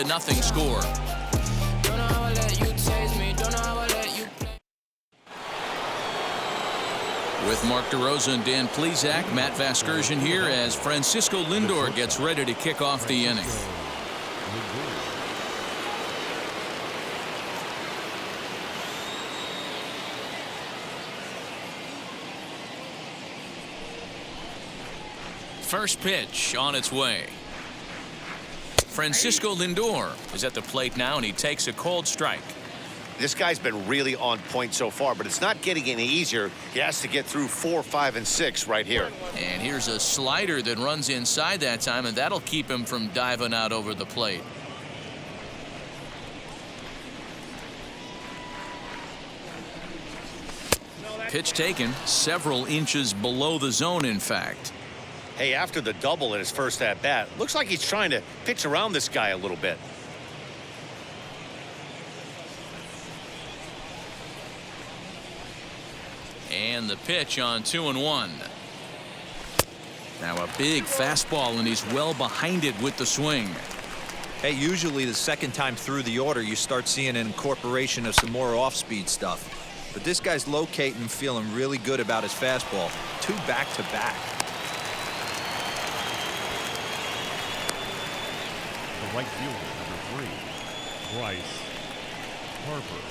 Nothing score. With Mark DeRosa and Dan Plesac, Matt Vasgersian here as Francisco Lindor gets ready to kick off the inning. First pitch on its way. Francisco Lindor is at the plate now, and he takes a cold strike. This guy's been really on point so far, but it's not getting any easier. He has to get through 4, 5, and 6 right here. And here's a slider that runs inside that time, and that'll keep him from diving out over the plate. Pitch taken several inches below the zone, in fact. Hey, after the double in his first at-bat, looks like he's trying to pitch around this guy a little bit. And the pitch on 2-1. Now a big fastball, and he's well behind it with the swing. Hey, usually the second time through the order, you start seeing an incorporation of some more off-speed stuff. But this guy's locating, feeling really good about his fastball. 2 back-to-back. The right fielder, number 3, Bryce Harper.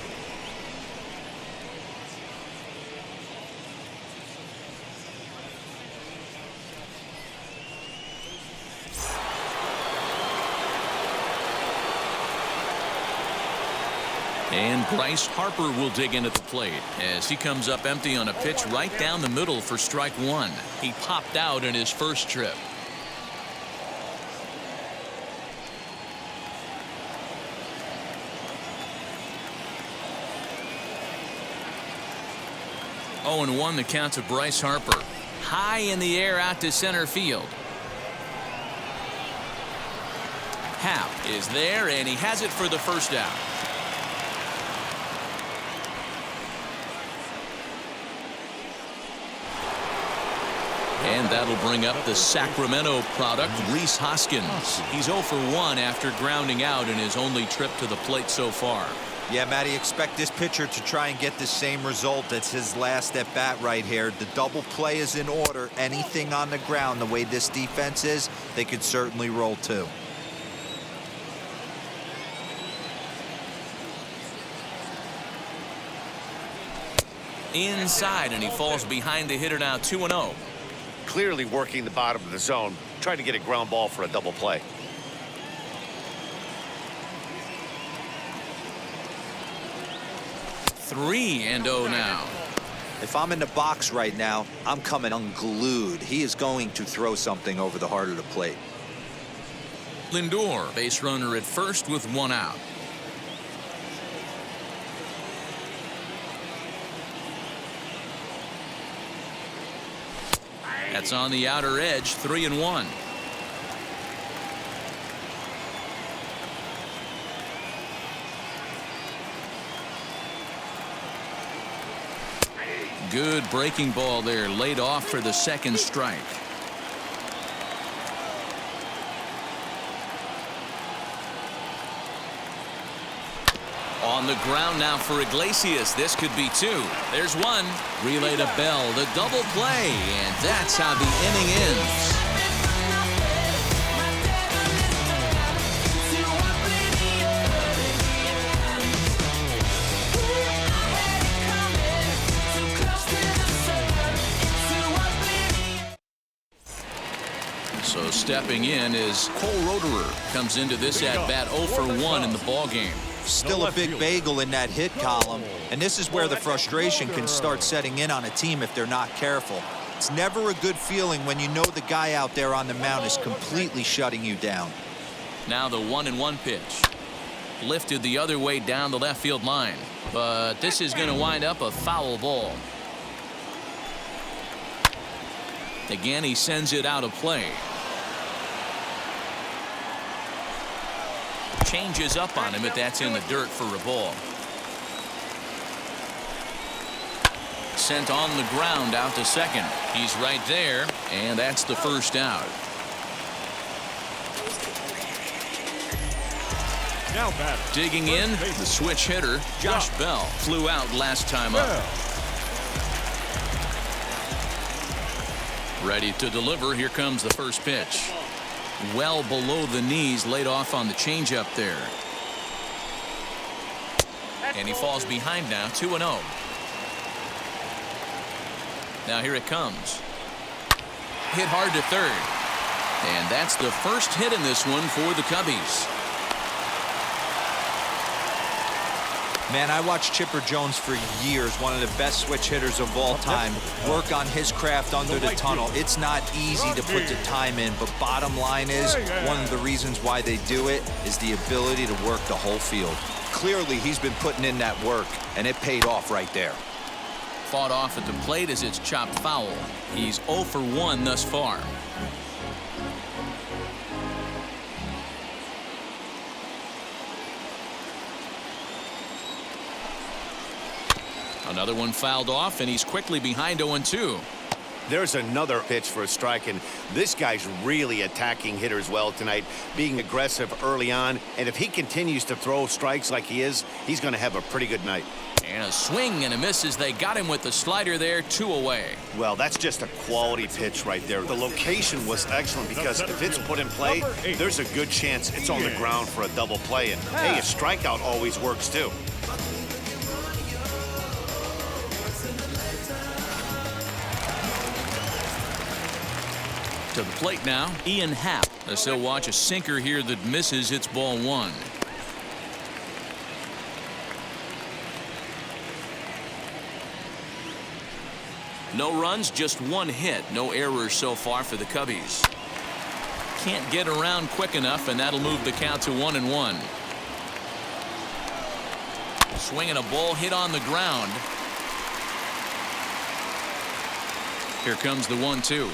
And Bryce Harper will dig in at the plate as he comes up empty on a pitch right down the middle for strike 1. He popped out in his first trip. Oh, and 1 the count to Bryce Harper. High in the air out to center field. Happ is there, and he has it for the first out. And that'll bring up the Sacramento product, Rhys Hoskins. He's 0 for 1 after grounding out in his only trip to the plate so far. Yeah, Matty, expect this pitcher to try and get the same result as his last at bat right here. The double play is in order. Anything on the ground, the way this defense is, they could certainly roll too. Inside, and he falls behind the hitter now, 2-0. Clearly working the bottom of the zone, trying to get a ground ball for a double play. Three and 0 now. If I'm in the box right now, I'm coming unglued. He is going to throw something over the heart of the plate. Lindor, base runner at first with 1 out. That's on the outer edge, 3-1. Good breaking ball there, laid off for the second strike. On the ground now for Iglesias. This could be 2. There's 1. Relay to Bell, the double play, and that's how the inning ends. So stepping in is Cole Roederer. Comes into this at-bat 0 for 1 in the ballgame. Still a big bagel in that hit column, and this is where the frustration can start setting in on a team if they're not careful. It's never a good feeling when you know the guy out there on the mound is completely shutting you down. Now the 1-1 pitch. Lifted the other way down the left field line, but this is going to wind up a foul ball. Again, he sends it out of play. Changes up on him, but that's in the dirt for a ball. Sent on the ground out to second. He's right there, and that's the first out. Now batter. Digging in, the switch hitter, Josh Bell, flew out last time up. Ready to deliver. Here comes the first pitch. Well below the knees, laid off on the changeup there. And he falls behind now, 2-0. Now here it comes. Hit hard to third. And that's the first hit in this one for the Cubbies. Man, I watched Chipper Jones for years, one of the best switch hitters of all time, work on his craft under the tunnel. It's not easy to put the time in, but bottom line is, one of the reasons why they do it is the ability to work the whole field. Clearly, he's been putting in that work, and it paid off right there. Fought off at the plate as it's chopped foul. He's 0 for 1 thus far. Another one fouled off, and he's quickly behind 0-2. There's another pitch for a strike, and this guy's really attacking hitters well tonight, being aggressive early on. And if he continues to throw strikes like he is, he's going to have a pretty good night. And a swing and a miss as they got him with the slider there, 2 away. Well, that's just a quality pitch right there. The location was excellent because if it's put in play, there's a good chance it's on the ground for a double play. And hey, a strikeout always works too. To the plate now, Ian Happ. As he'll watch a sinker here that misses. It's ball 1. No runs, just 1 hit. No errors so far for the Cubbies. Can't get around quick enough, and that'll move the count to 1-1. Swinging a ball hit on the ground. Here comes the 1-2.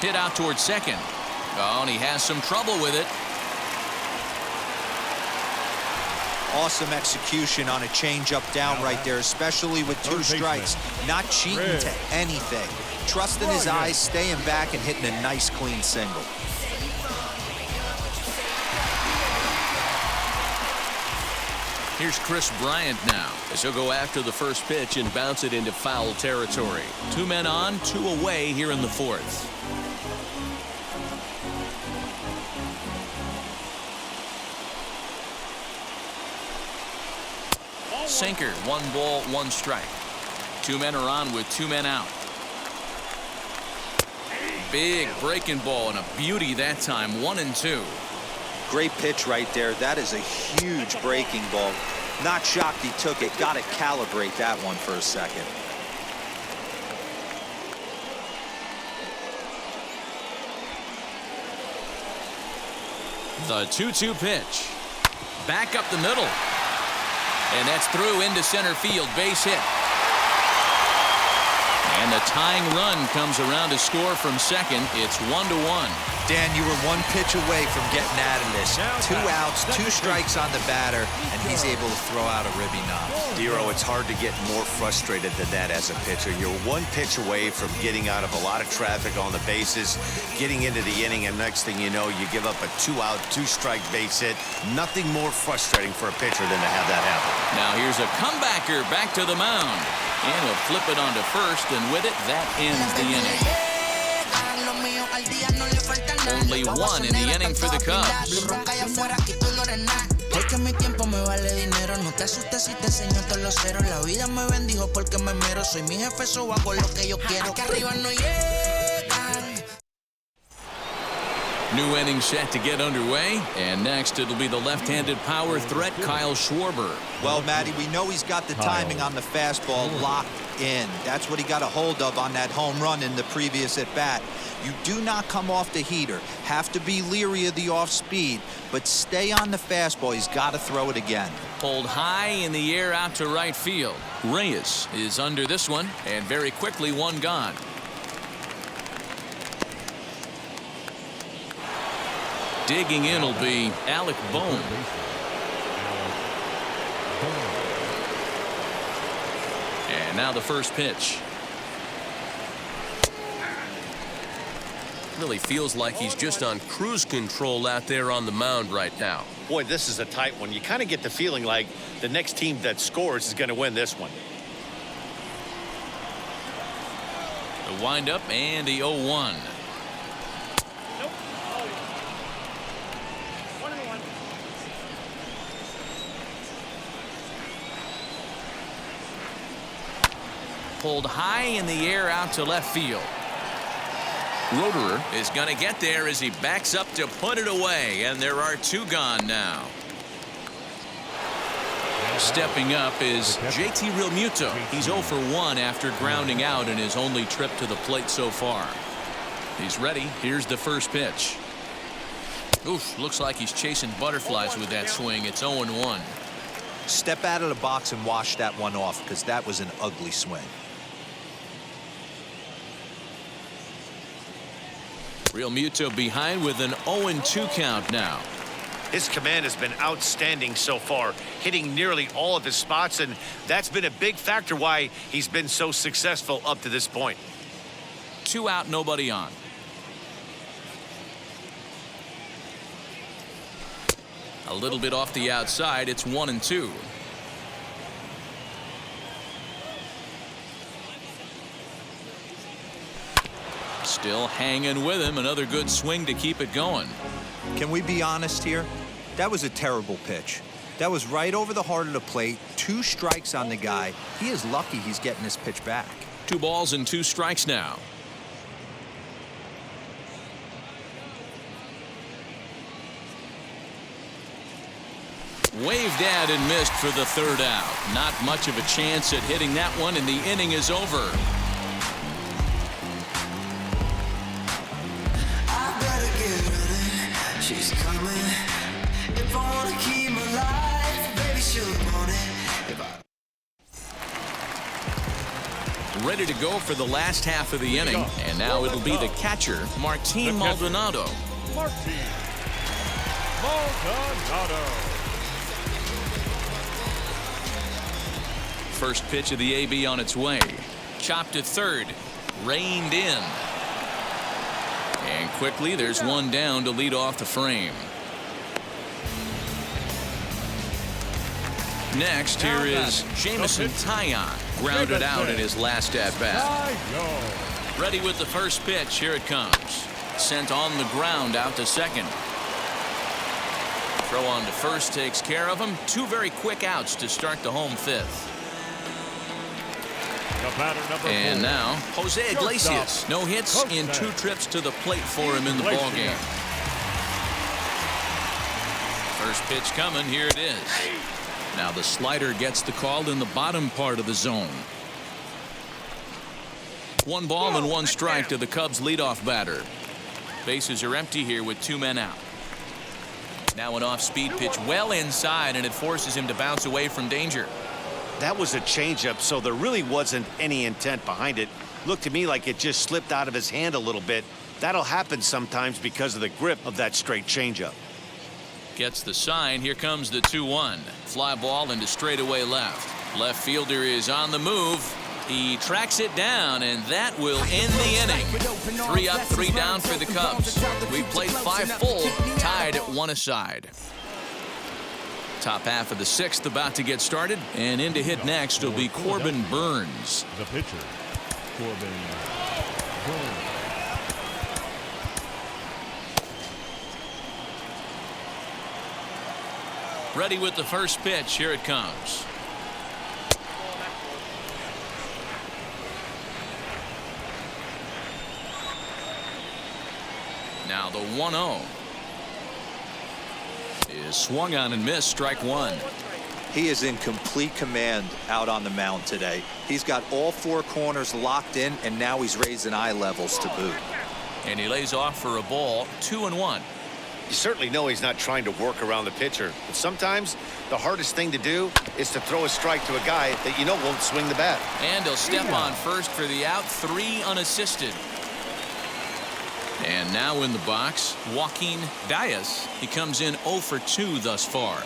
Hit out towards second. Oh, and he has some trouble with it. Awesome execution on a changeup down right there, especially with 2 strikes. Not cheating to anything. Trusting his eyes, staying back, and hitting a nice clean single. Here's Chris Bryant now as he'll go after the first pitch and bounce it into foul territory. 2 men on, 2 away here in the 4th. Sinker, 1 ball, 1 strike. 2 men are on with 2 men out. Big breaking ball and a beauty that time, 1-2. Great pitch right there. That is a huge breaking ball. Not shocked he took it. Got to calibrate that one for a second. The 2-2 pitch. Back up the middle. And that's through into center field. Base hit. And the tying run comes around to score from second. It's 1-1. Dan, you were 1 pitch away from getting out of this. 2 outs, 2 strikes on the batter, and he's able to throw out a ribby knob. Dero, it's hard to get more frustrated than that as a pitcher. You're 1 pitch away from getting out of a lot of traffic on the bases, getting into the inning, and next thing you know, you give up a 2-out, 2-strike base hit. Nothing more frustrating for a pitcher than to have that happen. Now here's a comebacker back to the mound. And he'll flip it onto first, and with it, that ends the inning. Only 1 in the inning for the Cubs. Porque mi tiempo me vale dinero. No te asustes si te enseño todos los ceros. La vida me bendijo porque me mero. Soy mi jefe, so hago lo que yo quiero. Que arriba no llegan. New inning set to get underway. And next, it'll be the left-handed power threat, Kyle Schwarber. Well, Matty, we know he's got the timing on the fastball locked in. That's what he got a hold of on that home run in the previous at-bat. You do not come off the heater. Have to be leery of the off-speed, but stay on the fastball. He's got to throw it again. Pulled high in the air out to right field. Reyes is under this one, and very quickly 1 gone. Digging in will be Alec Bohm. And now the first pitch. Really feels like he's just on cruise control out there on the mound right now. Boy, this is a tight one. You kind of get the feeling like the next team that scores is going to win this one. The windup and the 0-1. Pulled high in the air out to left field. Roederer is going to get there as he backs up to put it away, and there are 2 gone now. Stepping up is JT Realmuto. He's 0 for 1 after grounding out in his only trip to the plate so far. He's ready. Here's the first pitch. Oof, looks like he's chasing butterflies with that swing. It's 0-1. Step out of the box and wash that one off, because that was an ugly swing. Realmuto behind with an 0-2 count now. His command has been outstanding so far, hitting nearly all of his spots, and that's been a big factor why he's been so successful up to this point. 2 out, nobody on. A little bit off the outside. It's 1-2. Still hanging with him. Another good swing to keep it going. Can we be honest here? That was a terrible pitch. That was right over the heart of the plate. 2 strikes on the guy. He is lucky he's getting this pitch back. 2 balls and 2 strikes now. Waved at and missed for the 3rd out. Not much of a chance at hitting that one, and the inning is over. She's coming. If I wanna keep my life, baby, she'll want it. Ready to go for the last half of the inning, and now it'll be the catcher, Martin Maldonado. Martin Maldonado. First pitch of the AB on its way. Chopped to third. Reined in. And quickly, there's one down to lead off the frame. Next, here is Jameson Taillon. Grounded out in his last at-bat. Ready with the first pitch. Here it comes. Sent on the ground out to second. Throw on to first takes care of him. 2 very quick outs to start the home 5th. And now, Jose Iglesias. No hits in 2 trips to the plate for him in the ballgame. First pitch coming. Here it is. Now the slider gets the call in the bottom part of the zone. 1 ball and 1 strike to the Cubs leadoff batter. Bases are empty here with 2 men out. Now an off-speed pitch well inside, and it forces him to bounce away from danger. That was a changeup, so there really wasn't any intent behind it. Looked to me like it just slipped out of his hand a little bit. That'll happen sometimes because of the grip of that straight changeup. Gets the sign. Here comes the 2-1. Fly ball into straightaway left. Left fielder is on the move. He tracks it down, and that will end the inning. 3 up, 3 down for the Cubs. We've played 5 full, tied at 1 aside. Top half of the 6th about to get started, and in to hit next will be Corbin Burns. The pitcher, Corbin Burns. Ready with the first pitch. Here it comes. Now the 1-0 is swung on and missed. Strike 1. He is in complete command out on the mound today. He's got all 4 corners locked in, and now he's raising eye levels to boot. And he lays off for a ball. 2-1. You certainly know he's not trying to work around the pitcher, but sometimes the hardest thing to do is to throw a strike to a guy that you know won't swing the bat. And he'll step on first for the out. 3 unassisted. And now in the box, Joaquin Diaz. He comes in 0 for 2 thus far.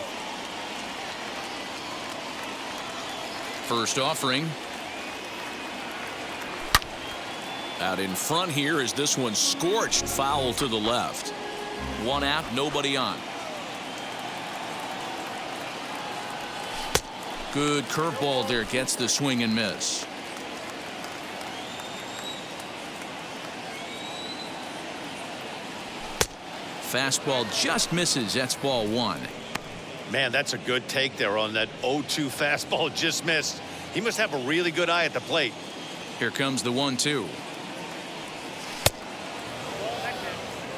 First offering. Out in front here is this one scorched foul to the left. 1 out, nobody on. Good curveball there, gets the swing and miss. Fastball just misses. That's ball 1. Man, that's a good take there on that 0-2 fastball just missed. He must have a really good eye at the plate. Here comes the 1-2.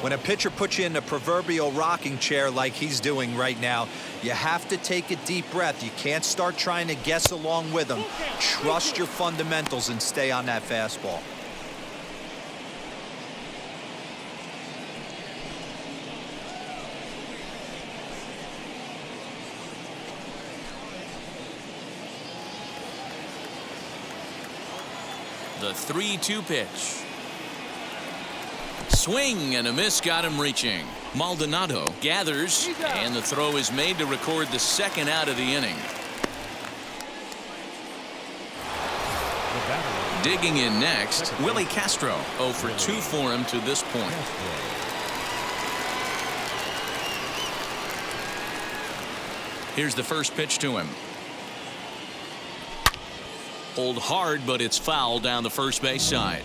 When a pitcher puts you in the proverbial rocking chair like he's doing right now, you have to take a deep breath. You can't start trying to guess along with him. Trust your fundamentals and stay on that fastball. The 3-2 pitch. Swing and a miss, got him reaching. Maldonado gathers, and the throw is made to record the 2nd out of the inning. Digging in next, Willie Castro. 0 for 2 for him to this point. Here's the first pitch to him. Hold hard, but it's foul down the first base side.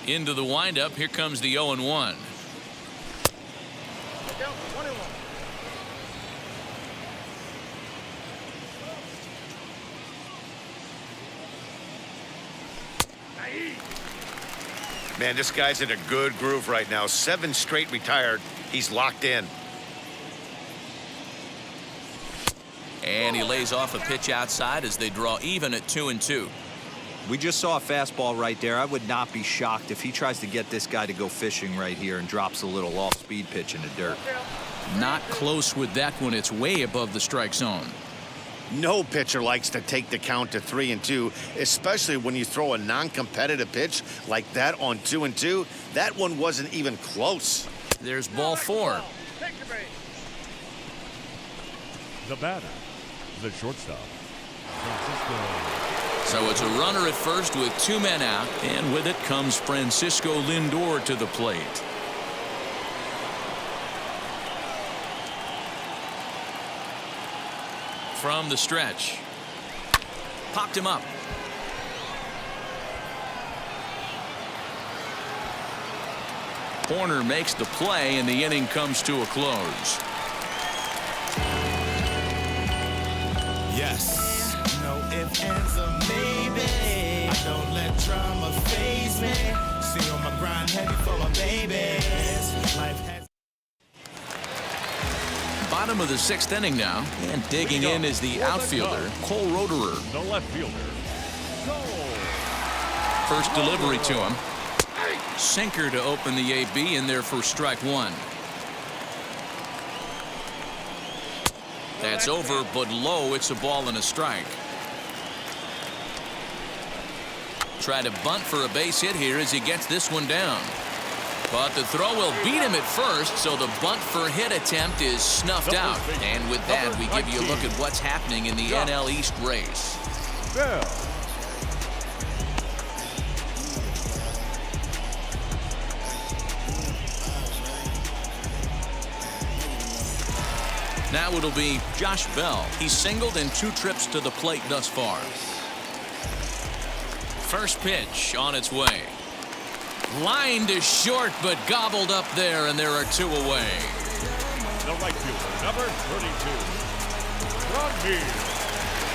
Into the windup. Here comes the 0-1. Man, this guy's in a good groove right now. 7 straight retired. He's locked in. And he lays off a pitch outside as they draw even at 2-2. We just saw a fastball right there. I would not be shocked if he tries to get this guy to go fishing right here and drops a little off-speed pitch in the dirt. Not close with that one. It's way above the strike zone. No pitcher likes to take the count to 3-2, especially when you throw a non-competitive pitch like that on 2-2. That one wasn't even close. There's ball 4. The batter, the shortstop, Francisco. So it's a runner at first with 2 men out, and with it comes Francisco Lindor to the plate. From the stretch. Popped him up. Horner makes the play, and the inning comes to a close. Yes. No ifs, ands, or maybe. I don't let drama faze me. See on my grind heavy for my babies. Life has. Bottom of the 6th inning now, and digging in is the outfielder, Cole Roederer. The left fielder, Cole. First delivery to him. Sinker to open the AB, in there for strike 1. That's over, but low. It's a ball and a strike. Try to bunt for a base hit here as he gets this one down. But the throw will beat him at first, so the bunt for hit attempt is snuffed out. And with that, we give you a look at what's happening in the NL East race. Bell. Now it'll be Josh Bell. He's singled in 2 trips to the plate thus far. First pitch on its way. Line to short, but gobbled up there, and there are 2 away. The right fielder, number 32, Rodney.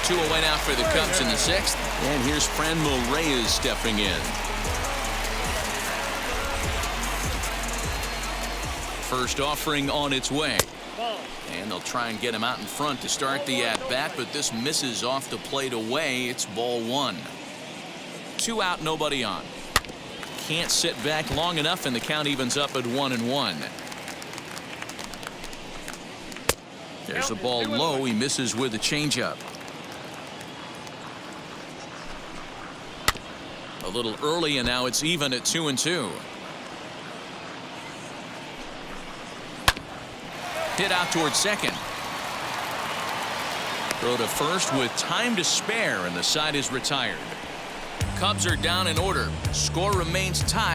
2 away now for the Cubs in the 6th. And here's Franmil Reyes stepping in. First offering on its way. And they'll try and get him out in front to start the at-bat, but this misses off the plate away. It's ball 1. 2 out, nobody on. Can't sit back long enough, and the count evens up at 1-1. There's a ball low. He misses with a changeup. A little early, and now it's even at 2-2. Hit out towards second. Throw to first with time to spare, and the side is retired. Cubs are down in order. Score remains tied.